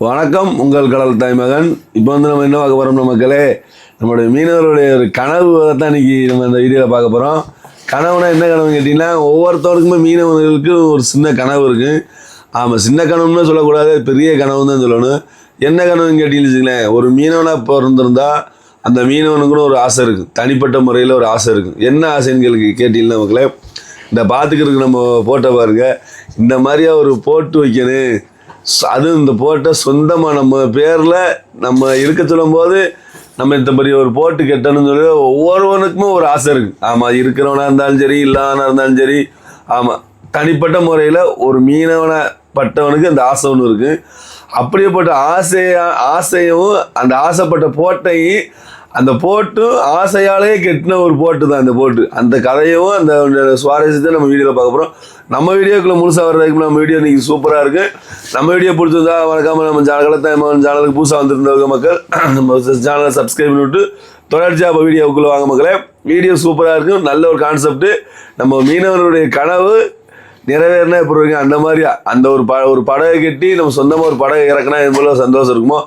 வணக்கம், உங்கள் கடல் தாய்மகன். இப்போ வந்து நம்ம என்ன பார்க்க போகிறோம் மக்களே, நம்மளுடைய மீனவர்களுடைய ஒரு கனவு தான் இன்றைக்கி நம்ம இந்த வீடியோவில் பார்க்க போகிறோம். கனவுனா என்ன கனவுன்னு கேட்டிங்கன்னா, ஒவ்வொருத்தவருக்குமே மீனவர்களுக்கு ஒரு சின்ன கனவு இருக்குது. ஆமாம், சின்ன கனவுன்னு சொல்லக்கூடாது, பெரிய கனவுன்னு தான் சொல்லணும். என்ன கனவுன்னு கேட்டீங்கன்னு வச்சுங்களேன், ஒரு மீனவனாக பிறந்திருந்தா அந்த மீனவனுக்குன்னு ஒரு ஆசை இருக்குது, தனிப்பட்ட முறையில் ஒரு ஆசை இருக்குது. என்ன ஆசைன்னு கேட்டீங்கன்னா மக்களே, இந்த பார்த்துக்கிறதுக்கு நம்ம போட்டோ பாருங்க, இந்த மாதிரியா ஒரு போட்டு வைக்கணும். அதுவும் இந்த போட்டை சொந்தமாக நம்ம பேரில் நம்ம இருக்க சொல்லும்போது நம்ம இந்த பெரிய ஒரு போட்டு கட்டணும்னு சொல்லி ஒவ்வொருவனுக்குமே ஒரு ஆசை இருக்குது. ஆமாம், இருக்கிறவனாக இருந்தாலும் சரி, இல்லாதவனாக இருந்தாலும் சரி. ஆமாம், தனிப்பட்ட முறையில் ஒரு மீனவனப்பட்டவனுக்கு அந்த ஆசை ஒன்று இருக்குது. அப்படியேப்பட்ட ஆசையும் அந்த ஆசைப்பட்ட போட்டையும் அந்த போட்டு ஆசையாலே கெட்டின ஒரு போட்டு தான் இந்த போட்டு. அந்த கதையும் அந்த சுவாரஸ்யத்தை நம்ம வீடியோவில் பார்க்க போகிறோம். நம்ம வீடியோக்குள்ளே முழுசாக வர்றதுக்கு நம்ம வீடியோ இன்றைக்கி சூப்பராக இருக்குது. நம்ம வீடியோ பிடிச்சிருந்தா மறக்காமல் நம்ம சேனலுக்கு புதுசாக வந்துருந்தவங்க மக்கள் நம்ம சேனலை சப்ஸ்கிரைப் பண்ணிவிட்டு தொடர்ச்சியாக இப்போ வீடியோவுக்குள்ளே வாங்க மக்களே. வீடியோ சூப்பராக இருக்கும், நல்ல ஒரு கான்செப்ட்டு. நம்ம மீனவர்களுடைய கனவு நிறைவேறினா எப்படி இருக்கு, அந்த மாதிரி அந்த ஒரு படகை கட்டி நம்ம சொந்தமாக ஒரு படகை இறக்குனா எவ்வளோ சந்தோஷம் இருக்குமோ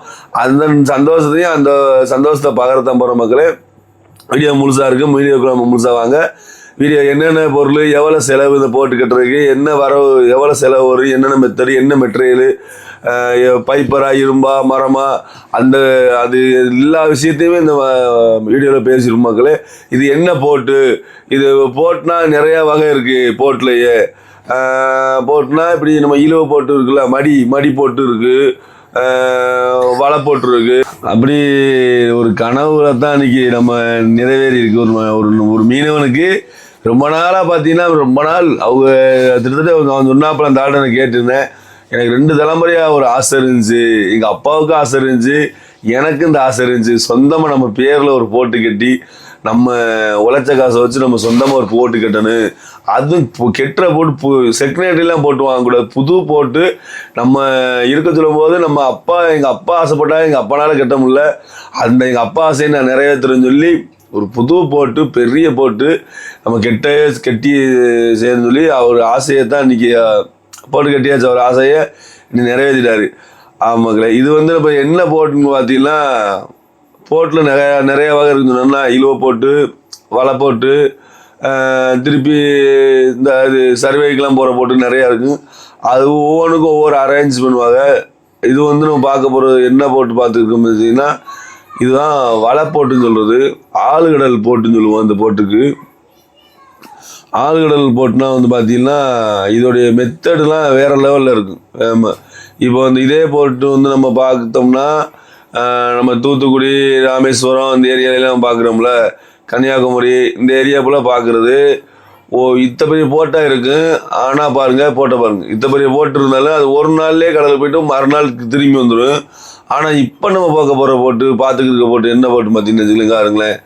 அந்த சந்தோஷத்தை பார்க்குறதான் போகிற மக்களே. வீடியோ முழுசாக இருக்கும், வீடியோக்குள்ள நம்ம முழுசாக வாங்க. வீடியோ என்னென்ன பொருள், எவ்வளோ செலவு இந்த போட்டு கட்டுறதுக்கு, என்ன வரவு, எவ்வளோ செலவு வரும், என்னென்ன மெத்தடு, என்ன மெட்டீரியலு, பைப்பரா, இரும்பா, மரமா, அது எல்லா விஷயத்தையுமே இந்த வீடியோவில் பேசிடும் மக்களே. இது என்ன போட்டு, இது போட்டுனா நிறையா வகை இருக்குது. போட்லையே போட்டுனா இப்படி நம்ம இழுவ போட்டு இருக்குல்ல, மடி போட்டு இருக்குது, வலை போட்டு இருக்கு. அப்படி ஒரு கனவுல தான் இன்னைக்கு நம்ம நிறைவேறி இருக்கு. ஒரு மீனவனுக்கு ரொம்ப நாளாக பார்த்தீங்கன்னா, ரொம்ப நாள் அவங்க கிட்டத்தட்ட அவன் சொன்னாப்பல அந்த ஆட்டை நான் கேட்டிருந்தேன். எனக்கு 2 தலைமுறையாக ஒரு ஆசை இருந்துச்சு, எங்கள் அப்பாவுக்கும் ஆசை இருந்துச்சு, எனக்கு இந்த ஆசை இருந்துச்சு. சொந்தமாக நம்ம பேரில் ஒரு போட்டு கட்டி நம்ம உழைச்ச காசை வச்சு நம்ம சொந்தமாக ஒரு போட்டு கட்டணும். அதுவும் கெட்டுற போட்டு செக்ரட்டரிலாம் போட்டு வாங்கக்கூடாது, புது போட்டு நம்ம இருக்க சொல்லும் போது எங்கள் அப்பா ஆசைப்பட்டா எங்கள் அப்பனால கட்ட முடியல, எங்கள் அப்பா ஆசையை நான் நிறைவேற்றுறேன்னு சொல்லி ஒரு புது போட்டு, பெரிய போட்டு நம்ம கட்டி செய்யணும்னு சொல்லி அவர் ஆசையை தான் இன்றைக்கி போட்டு கட்டியாச்சு. அவர் ஆசையை இன்னைக்கு நிறைவேற்றிட்டாரு. ஆமாங்களே, இது வந்து இப்போ என்ன போட்டுன்னு பார்த்தீங்கன்னா, போட்டில் நிறைய வகை இருக்குதுன்னா, இழுவ போட்டு, வலை போட்டு, திருப்பி இந்த இது சர்வேக்கெலாம் போகிற போட்டு நிறையா இருக்குது. அது ஒவ்வொன்றுக்கும் ஒவ்வொரு அரேஞ்ச் பண்ணுவாங்க. இது வந்து நம்ம பார்க்க போகிறது என்ன போட்டு பார்த்துருக்கோம் பார்த்தீங்கன்னா, இதுதான் வலை போட்டுன்னு சொல்கிறது. ஆழ்கடல் போட்டுன்னு சொல்லுவோம். இந்த போட்டுக்கு ஆழ்கடல் போட்டுனா வந்து பார்த்திங்கன்னா இதோடைய மெத்தடுலாம் வேறு லெவலில் இருக்கும். ஆமாம், இப்போ வந்து இதே போட்டு வந்து நம்ம பார்த்தோம்னா நம்ம தூத்துக்குடி, ராமேஸ்வரம் இந்த ஏரியாலெலாம் பார்க்குறோம்ல, கன்னியாகுமரி இந்த ஏரியாக்குள்ளே பார்க்குறது இத்த பெரிய போட்டாக இருக்குது. ஆனால் போட்டை பாருங்கள், இத்த பெரிய போட்டு இருந்தாலும் அது ஒரு நாள்லேயே கடலுக்கு போய்ட்டு மறுநாள் திரும்பி வந்துடும். ஆனால் இப்போ நம்ம பார்க்க போகிற பார்த்துக்கிற போட்டு என்ன போட்டு பார்த்தீங்கன்னு வச்சுக்கலங்களேன்,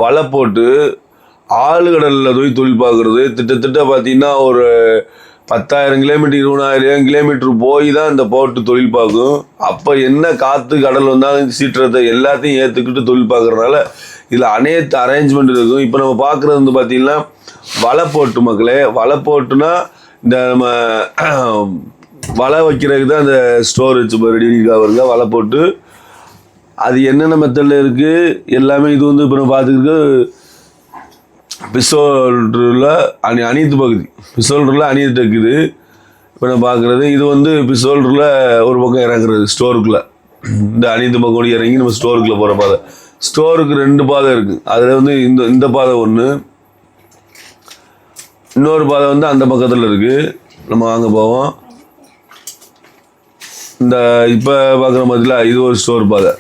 வலை போட்டு ஆழ்கடலில் போய் தொழில் பார்க்குறது. திட்டத்தட்ட பார்த்தீங்கன்னா ஒரு 10,000 கிலோமீட்டர் 20,000 கிலோமீட்டர் போய் தான் இந்த போட்டு தொழில் பார்க்கும். அப்போ என்ன காற்று கடல் வந்தாலும் சீற்றத்தை எல்லாத்தையும் ஏற்றுக்கிட்டு தொழில் பார்க்குறதுனால இதில் அனைத்து அரேஞ்ச்மெண்ட் இருக்கும். இப்போ நம்ம பார்க்குறது வந்து பார்த்திங்கன்னா வலை போட்டு மக்களே. வலை போட்டுனா இந்த நம்ம வலை வைக்கிறதுக்கு தான் இந்த ஸ்டோர் வச்சு ரெடி வருங்க. வலை போட்டு அது என்னென்ன மெத்தடில் இருக்குது எல்லாமே. இது வந்து இப்போ நம்ம பார்த்துக்கிட்டு பிசோல்டரில் அணியத்து பகுதி, பிசோல்டரில் அணியத்து இருக்குது. இப்போ நான் பார்க்குறது இது வந்து பிசோல்டரில் ஒரு பக்கம் இறங்குறது ஸ்டோருக்குள்ளே. இந்த அணியத்து பக்கம் இறங்கி நம்ம ஸ்டோருக்குள்ளே போகிற பாதை. ஸ்டோருக்கு 2 பாதை இருக்குது. அதில் வந்து இந்த பாதை ஒன்று, இன்னொரு பாதை வந்து அந்த பக்கத்தில் இருக்குது. நம்ம அங்கே போவோம். இந்த இப்போ பார்க்குற மாதிரில இது ஒரு ஸ்டோர் பாதை.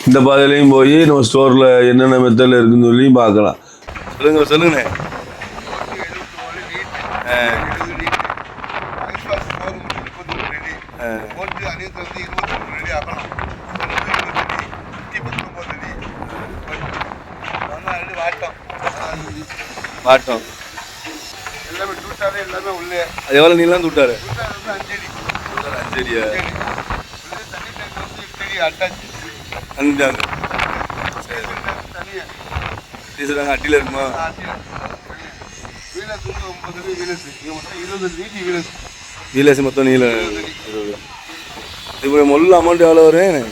இந்த பாதையிலையும் போய் நம்ம ஸ்டோரில் என்னென்ன மெத்தடில் இருக்குதுன்னு சொல்லி பார்க்கலாம். சொல்லுங்கண்ணே. வாட்டம் எல்லாமே தூட்டாரு, எல்லாமே உள்ளே. அது எவ்வளோ நீளம் தூட்டாரு? 5 அடியா? அட்டியில் இருக்குமா? வீலஸ் மொத்தம் நீளம் 20. இப்போ மொல்ல அமௌண்ட் எவ்வளோ வரும்?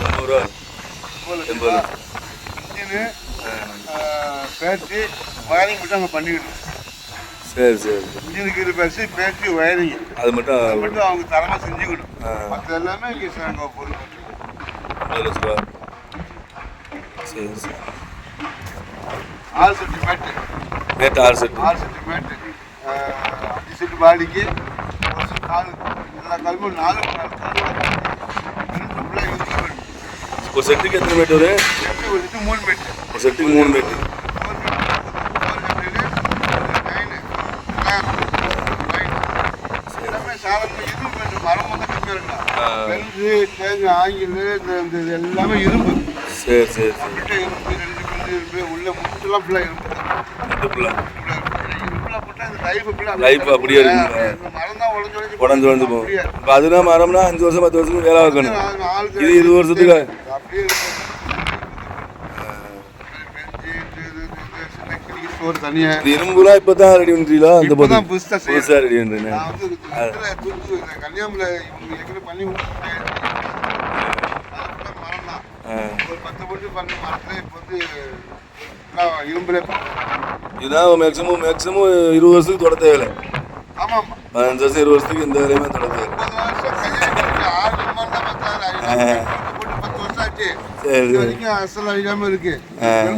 80 ரூபா. 80. இன்ஜினு பேட்டரி வயரிங் மட்டும் அங்கே பண்ணிக்கிட்டோம். சரி சரி. இன்ஜினுக்கு பேசி பேட்டரி வயரிங் அது மட்டும் அவங்க தரமாக செஞ்சுக்கிட்டோம். மற்ற எல்லாமே இங்கே அங்கே பொருள் 1 லட்ச ரூபா. சரி சரி. 6 செட்டு மேட்டு. 6 செட்டு. 6 செட்டு மேட்டு. 5 செட்டு பாடிக்கு ஒரு செட்டு 4 எல்லா காலமும் 4 ஃபுல்லாக யூஸ் பண்ணி. ஒரு செட்டுக்கு எத்தனை மேட்டு வரும்? ஒரு செட்டு 3 மேட்டு. ஒரு செட்டுக்கு 3 மேட்டு. மரம் வந்து பெருசு தேங்காய் ஆங்கில் இந்த எல்லாமே இரும்பு. சரி சரி. இரும்பு 2 பில்லு இரும்பு உள்ள முட்டெல்லாம் ஃபுல்லாக இரும்பு. லைஃப் அப்படியே இருக்கு. மரம் தான் உடஞ்சு போகும். இப்போ அதுனா மரம்னா 5 வருஷம் 10 வருஷத்துக்கு வேலை வைக்கணும். இது 20 வருஷத்துக்கு அப்படியே ஒரு தனியா இரும்புலாம் இப்போ தான் ரெடி பண்ணுறீங்களா? அந்த போது புதுசாக ரெடி பண்ணுறேன். கன்னியாகுமரியில் இவங்க ஏற்கனவே பண்ணி மரம் தான் ஒரு 10 போட்டு பண்ண மரத்துல இப்போ வந்து இரும்புலே. இதுதான் மேக்ஸிமம் 20 வருஷத்துக்கு தொட தேவையில்லை. ஆமாம் ஆமாம். 15 வருஷம் 20 வருஷத்துக்கு எந்த வேலையுமே தொட தேவையில்லை. 10 வருஷம் ஆச்சு. இது வரைக்கும் அசல் அழியாம இருக்கு.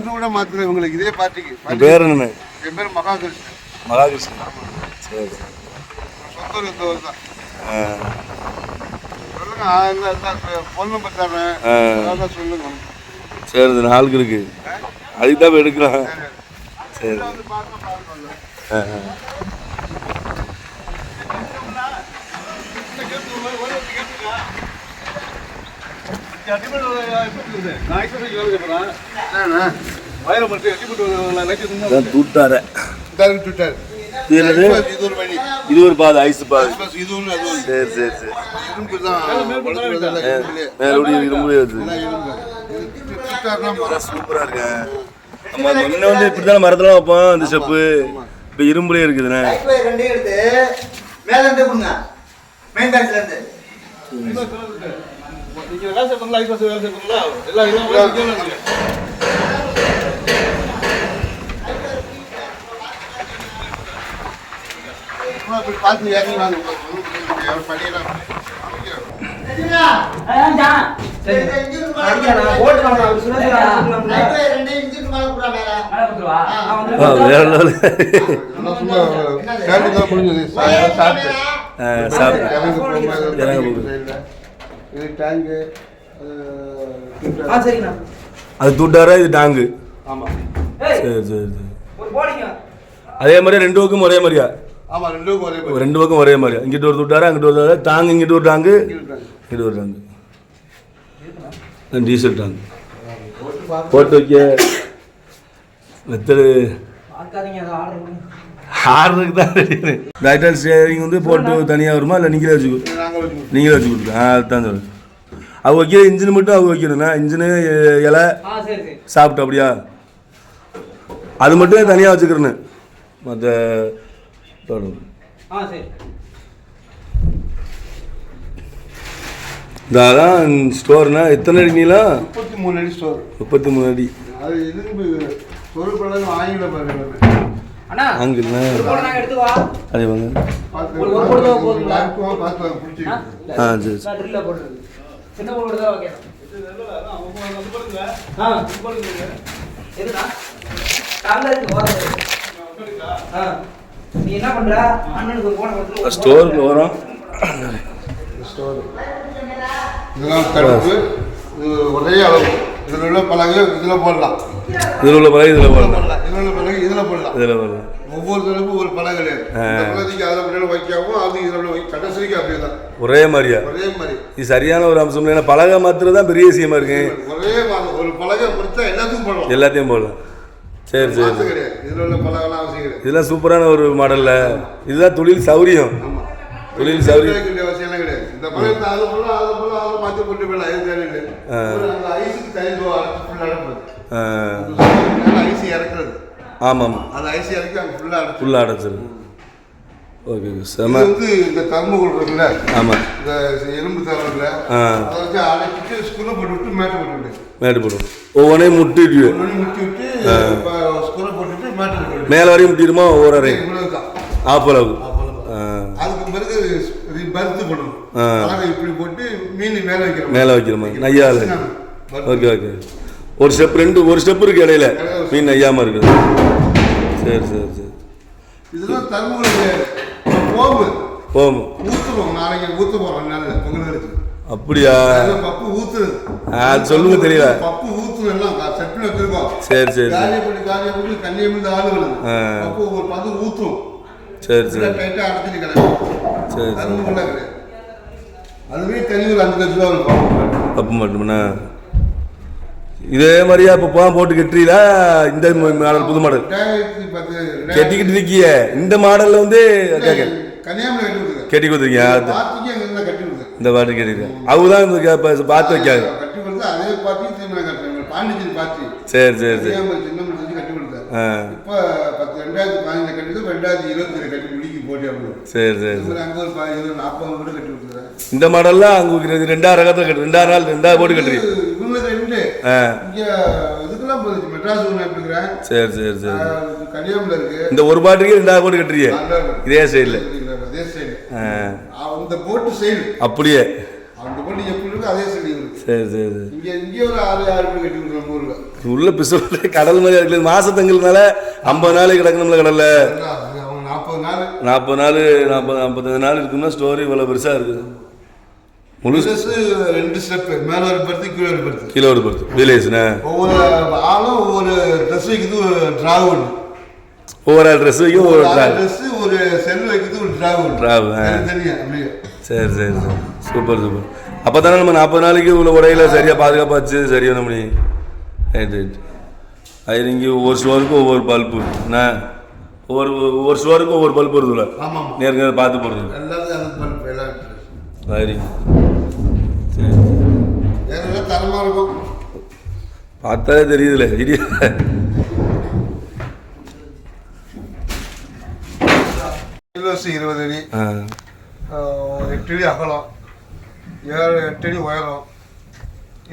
கூட மாத்திரம் இவங்களுக்கு இதே பார்ட்டிக்கு. பேர் என்ன? என் பேர் மகாகிருஷ்ணன். மகாகிருஷ்ணன். சரி. சொந்த ஊர் இந்த ஊர் தான். சொல்லுங்க. ஃபோன் நம்பர் தரேன். சொல்லுங்க. சரி, இந்த நாளுக்கு இருக்கு. அதுக்கு தான் எடுக்கலாம். சரி. தூட்டார இது ஒரு பாது ஐஸ் பாது. சரி சரி சரி. சூப்பரா இருக்கு. நம்ம முன்ன வந்து இப்படித்தான மரத்துல வைப்போம் இந்த ஸ்டெப்பு. இப்ப இரும்புலயே இருக்குதுண்ணே. அது தூட்டாரா இது டாங்கு. சரி சரி சரி. அதே மாதிரி 2 பக்கம் ஒரே மாதிரியா? ஆமா, 2 பக்கம் ஒரே மாதிரியா? இங்கிட்ட ஒரு தூட்டாரா அங்கிட்ட ஒரு டாங்கு, இங்கிட்ட ஒரு டாங்கு, இங்கிட்ட ஒரு டாங்கு. டீசல் டாங்கு போட்டு வைக்க மெத்தடு ஆர்டருக்கு தான் ரெடி. டைட்டல் ஸ்டேரிங் வந்து போட்டு தனியாக வருமா இல்லை நீங்களே வச்சு கொடுத்துருங்க? அதுதான் சொல்லுங்கள். அது வைக்கிற இன்ஜின் மட்டும் அவங்க வைக்கணும்ண்ணா. இன்ஜினு இலை சாப்பிட்டு அப்படியா அது மட்டும் தனியாக வச்சுக்கிறேன்னு மற்ற இதான் ஸ்டோர்னா. எத்தனை அடி நீளம்? 33 அடி ஸ்டோர். 33 அடி. அது இரும்பு பொருள் பழம் ஆங்கில பாருங்க. ஆங்கிலண்ணா அதே வாங்க. சரி ஸ்டோருக்கு வரோம். இதெல்லாம் தடுப்பு. இது ஒரே அளவு. இதில் உள்ள பலகை இதில் போடலாம். இதில் உள்ள பலகை இதில் போடலாம். இதில் உள்ள பலகை இதில் போடலாம். இதில் போடலாம். ஒவ்வொரு தரப்பும் ஒரு பலகை கிடையாது. பலகைக்கு அதில் முன்னாடி வைக்கவும் அது இதில் வை கடைசிக்கு அப்படியே தான் ஒரே மாதிரியா? ஒரே மாதிரி. இது சரியான ஒரு அம்சம். ஏன்னா பலகை மாத்திரம் தான் பெரிய விஷயமா இருக்கு. ஒரே ஒரு பலகை பொறுத்தா எல்லாத்துக்கும் போடலாம். எல்லாத்தையும் போடலாம். சரி சரி. கிடையாது. இதில் உள்ள பலகைலாம் அவசியம் கிடையாது. இதெல்லாம் சூப்பரான ஒரு மாடல்ல. இதுதான் தொழில் சௌரியம். தொழில் சௌரியம் அவசியம் கிடையாது. இந்த பலகை அதை போடலாம், அதை போடலாம், அதை மாற்றி போட்டு போயிடலாம். எது தேவையில்லை. அந்த ஐஸுக்கு தனி ஐசி இறக்குறது. ஆமாம். அந்த ஐசி இறக்கி அங்கே ஃபுல்லாக ஃபுல்லாக அடைச்சிருக்கு. ஓகே இது செம. வந்து இந்த தர்மகோல் இருக்குல்ல, ஆமாம், இந்த எலும்பு தரம் இருக்குல்ல, அதை வச்சு அடைச்சிட்டு ஸ்குரை போட்டு விட்டு மேட்டை போட்டு விட்டு மேட்டு போடுவோம். ஒவ்வொன்றையும் முட்டிட்டு முட்டி விட்டு ஸ்குரை போட்டுட்டு மேட்டை போட்டு விட்டு மேலே வரையும் முட்டிடுமா ஒவ்வொரு வரையும் இவ்வளவுதான். ஆப்பளவு. அதுக்கு பிறகு பருத்து பண்ணணும். அழகா இப்படி போட்டு மீன் மேலே வைக்கிறோம். மேலே வைக்கிற மாதிரி நையால். Okay okay. ஒரு ஸ்டெப் ஒரு ஸ்டெப் இருக்கு இடையில மீன் நையாமல் இருக்குது. சரி சரி சரி. இதெல்லாம் தர்மபுரி போம்பு போம் ஊற்றுவோம். நாளைக்கு ஊற்ற போகிறோம். நாளில் பொங்கல் அடிச்சு அப்படியா? பப்பு ஊற்றுறது அது சொல்லுங்க தெரியல. பப்பு ஊற்றுவோம் எல்லாம் செட்டில் வச்சிருக்கோம். சரி சரி காலியை போட்டு கன்னியாகுமரி ஆள் வருது. பப்பு ஒரு பத்து ஊற்றும். சரி சரி டைட்டாக அடைச்சிட்டு கிடக்கும். சரி தர்மபுரியில் இருக்குது. அதுவே தனி ஒரு 5 லட்ச ரூபா இருக்கும். தப்பு மட்டும்ண்ணா. இதே மாதிரியா இப்போ போட்டு கட்டுறீங்களா? இந்த மாடல் புது மாடல் 2010 கட்டிக்கிட்டு இருக்கிய இந்த மாடலில் வந்து கன்னியாகுமரி கட்டி கொடுத்துருக்கேன். கட்டி கொடுத்துருக்கீங்க. பார்த்துக்கே அங்கே கட்டி கொடுத்தேன். இந்த பாட்டு கேட்டுருக்கேன். அவங்க தான் பார்த்து வைக்காது. கட்டி கொடுத்து அதே பார்த்து திரும்ப கட்டுறேன். பாண்டிச்சேரி பார்த்து சரி சரி சரி. சின்ன முடிச்சு கட்டி கொடுத்தேன். இப்போ 2015 கட்டி 2027 கட்டி முடிக்க போட்டி அப்படி. சரி சரி. அங்கே ஒரு 40 கூட கட்டி கொடுத்துருக்கேன். இந்த மாடல்லாம் அங்கே 2 ரகத்தில் கட்டு 2 நாள் 2 போட்டு கட்டுறீங்க. இவங்களுக்கு 2 இங்கே இதுக்கெல்லாம் போகுது. மெட்ராஸ் ஒன்று எடுத்துக்கிறேன். சரி சரி சரி. கன்னியாகுமரியில் இருக்கு. இந்த ஒரு பாட்டுக்கு 2 போட்டு கட்டுறீங்க இதே சைடில். அதே சைடு அந்த போட்டு சைடு அப்படியே அந்த போட்டு எப்படி இருக்கு அதே சைடு இருக்கு. சரி சரி சரி. இங்கே ஒரு 6 பேர் கட்டி கொடுக்குறோம். நம்ம ஊரில் உள்ள பிசு கடல் மாதிரி இருக்குது. மாசத்தங்கள்னால 50 நாளைக்கு கிடக்கணும்ல கடல்ல. அவங்க 40 நாள் 40 நாள் 45 நாள் இருக்குன்னா ஸ்டோரி இவ்வளோ பெருசாக இருக்குது. முழு 2 ஸ்டெப் மேலே ஒரு படுத்து கீழே ஒரு படுத்து கீழே ஒரு படுத்து வில்லேஜ்ண்ணே. ஒவ்வொரு ஆளும் ஒவ்வொரு ட்ரெஸ் வைக்கிறது ஒரு ட்ராவ் ஒன்று. ஒவ்வொரு ட்ரெஸ் வைக்கும் ஒவ்வொரு ட்ரெஸ் ஒரு செல் வைக்கிறது ஒரு ட்ராவ் ஒன்று. ட்ராவ் தனியாக அப்படியே. சரி சரி சரி. Super super. அப்போ தானே நம்ம 40 நாளைக்கு உள்ள உடையில சரியாக பாதுகாப்பாக வச்சு சரி பண்ண முடியும். Right right. அது இங்கே ஒவ்வொரு ஸ்டோருக்கும் ஒவ்வொரு பல்பு என்ன ஒவ்வொரு ஸ்டோருக்கும் ஒவ்வொரு பல்பு வருதுல்ல. ஆமாம் நேருக்கு பார்த்து போடுறது எல்லாத்துக்கும் அந்த பல்பு எல்லாம் சரி சரி. எல்லாம் தரமாக இருக்கும். பார்த்தாலே தெரியுதுல்ல இடி. கிலோஸ் 20 அடி 8 அடி அகலம் 8 அடி உயரம்.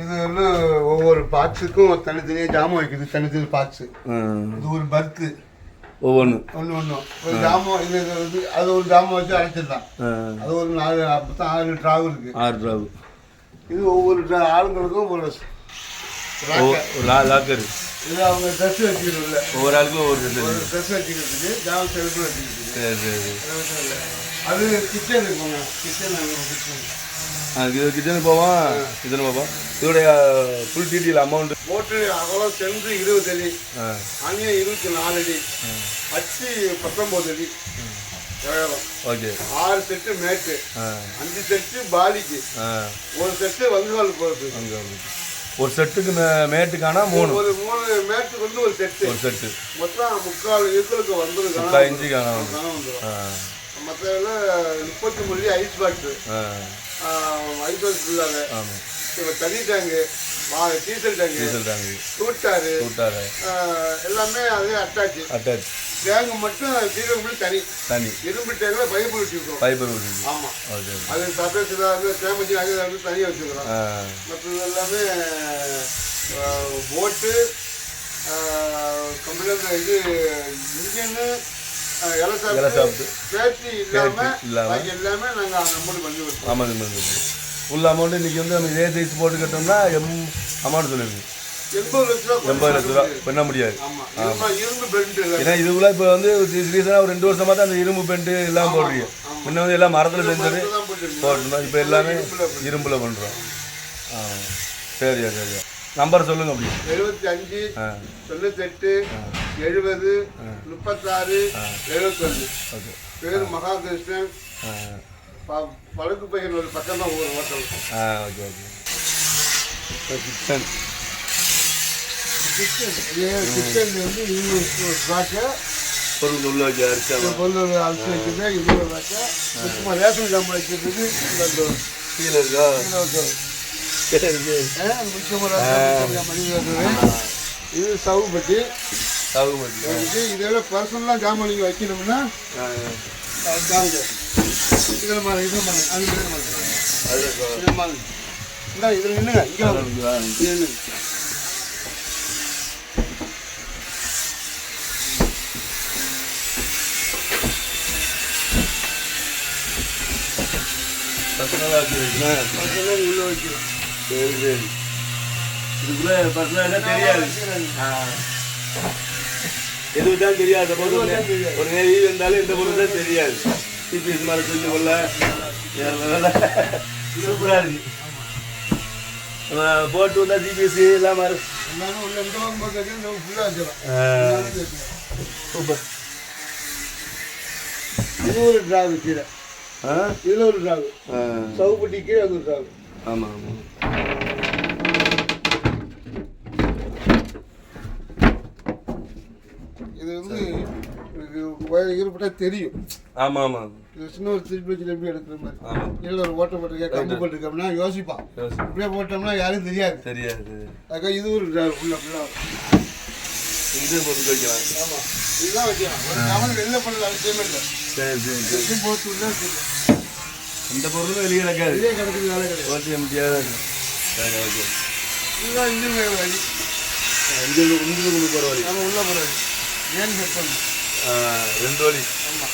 இது வந்து ஒவ்வொரு பாக்ஸுக்கும் தனித்தனியாக ஜாமான் வைக்குது. தனித்தனி பாக்ஸு. இது ஒரு பர்த்து ஒவ்வொன்று ஒன்று ஒரு ஜாமான். இது அது ஒரு ஜாமான் வச்சு அடைச்சிடலாம். அது ஒரு 4 மொத்தம் 6 ட்ராவ் இருக்கு. 6 ட்ராவ். இது ஒவ்வொரு ஆளுங்களுக்கும் ஒரு லாக்கர். இது அவங்க ட்ரெஸ் வச்சுக்கிறதுல ஒவ்வொரு ஆளுக்கும் ஒவ்வொரு ட்ரெஸ் வச்சுக்கிறதுக்கு ஜாமான் செல்ஃபு வச்சுக்கிறதுக்கு. சரி சரி. அது கிச்சன் இருக்குங்க. கிச்சன் கிச்சனுக்கு போவான். கிச்சனுக்கு போவான். இதோடைய ஃபுல் டீட்டெயில் அமௌண்ட் போட்டு அகலம் சென்று 20 அடி அணியம் 24 அடி அச்சு 19 அடி உயரம். ஓகே. 6 செட்டு மேட்டு 5 செட்டு பாலிக்கு ஒரு செட்டு வங்குகால் போகிறது. ஒரு செட்டுக்கு மேட்டுக்கான 3 மேட்டுக்கு வந்து ஒரு செட்டு மொத்தம் 3/4 ஈக்குவலுக்கு வந்துடும். இன்ச்சுக்கான மற்ற 33 ஐஸ் பாக்ஸு ஐஸ் பாக்ஸ் ஃபுல்லாக. இப்போ தனி டேங்கு டீசல் டேங்கு டூட்டாரு எல்லாமே அதே அட்டாச். டேங்கு மட்டும் டீசல் தனி இரும்பு டேங்கில் பைப்பு வச்சுருக்கோம். ஆமாம். அது சர்ஃபேஸ் டேமேஜ் ஆகுது வந்து தனியாக வச்சுக்கிறோம். மற்றது எல்லாமே போட்டு கம்ப்யூட்டர் இது இன்ஜின்னு எலசாப்ட்டு பேட்டி இல்லாமல் எல்லாமே நாங்கள் அமௌண்ட் பண்ணி கொடுப்போம். ஆமாம். ஃபுல் அமௌண்ட்டு இன்றைக்கி வந்து நம்ம இதே சைஸ் போட்டு கட்டோம்னா அமௌண்ட் சொல்லியிருக்கு 80 லட்ச ரூபா பண்ண முடியாது. ஏன்னா இதுக்குள்ள இப்போ வந்து ரீசனாக ஒரு 2 வருஷமாக தான் அந்த இரும்பு பெயிண்ட்டு எல்லாம் போடுறீங்க. முன்ன வந்து எல்லாம் மரத்தில் செஞ்சது போட்டுருந்தோம். இப்போ எல்லாமே இரும்பில் பண்ணுறோம். சரியா சரியா. நம்பர் சொல்லுங்க. அப்படி 75 98 70 36 71. ஓகே. பேர் மகாகிருஷ்ணன். பழுக்கு பையன் ஒரு பக்கம் தான் ஒவ்வொரு hotel. Okay okay. Kitchen kitchen வந்து இவங்க ராக்க பொருள் உள்ள வச்சு அரிசி பொருள் அரிசி வைக்கிறது. இது ராக்க சும்மா ரேஷன் ஜாமான் வைக்கிறதுக்கு கீழே இருக்கா? இது சவுபட்டி. சவுபட்டி இதோட பர்சனலாக ஜாமான் நீங்கள் வைக்கணும்னா இதில் மாதிரி இதில் மாதிரி அது இதில் மாதிரி இந்த இதில் நின்றுங்க இங்கே நின்று உள்ள வைக்கிறோம். சரி சரி இதுக்குள்ள பர்சனலாக தெரியாது எதுவும் தான் தெரியாது ஒரு நெறி இருந்தாலும் எந்த பொருள் தான் தெரியாது டிபிஎஸ் மாதிரி சொல்லி கொள்ள சூப்பராக இருக்கு போட்டு வந்தா டிபிஎஸ் எல்லாம் மாதிரி எல்லாமே உள்ள இந்த பக்கம் போட்டு வைக்கிறோம் ஃபுல்லாக வச்சிடலாம் சூப்பர் இது ஒரு டிராவு கீழே இதில் ஒரு டிராவு சவுப்பட்டி கீழே அது ஒரு டிராவு ஆமாம் ஆமாம் இது வந்து ஈடுபட்டா தெரியும். ஆமாம் ஆமாம் இது சின்ன ஒரு திருப்பி வச்சு எப்படி எடுக்கிற மாதிரி ஆமாம் இல்லை ஒரு ஓட்ட போட்டிருக்கேன் கம்பு போட்டிருக்கோம்னா யோசிப்பான் இப்படியே போட்டோம்னா யாரும் தெரியாது தெரியாது அதுக்காக இது ஒரு டிராவு உள்ள ஃபுல்லாக இது பொருள் வைக்கலாம் ஆமாம் இதுதான் வைக்கலாம் ஒரு கவனம் வெளில பண்ணல அவசியமே இல்லை சரி சரி சரி போட்டு விட்டா அந்த பொருளும் வெளியே கிடக்காது வெளியே கிடக்குது வேலை கிடையாது ஓகே முடியாது சரி ஓகே இதுதான் இன்ஜின் வேலை வழி இன்ஜினுக்கு பரவாயில்ல நம்ம உள்ள போகிறது ஏன் செட் பண்ணணும் 2 வழி ஆமாம்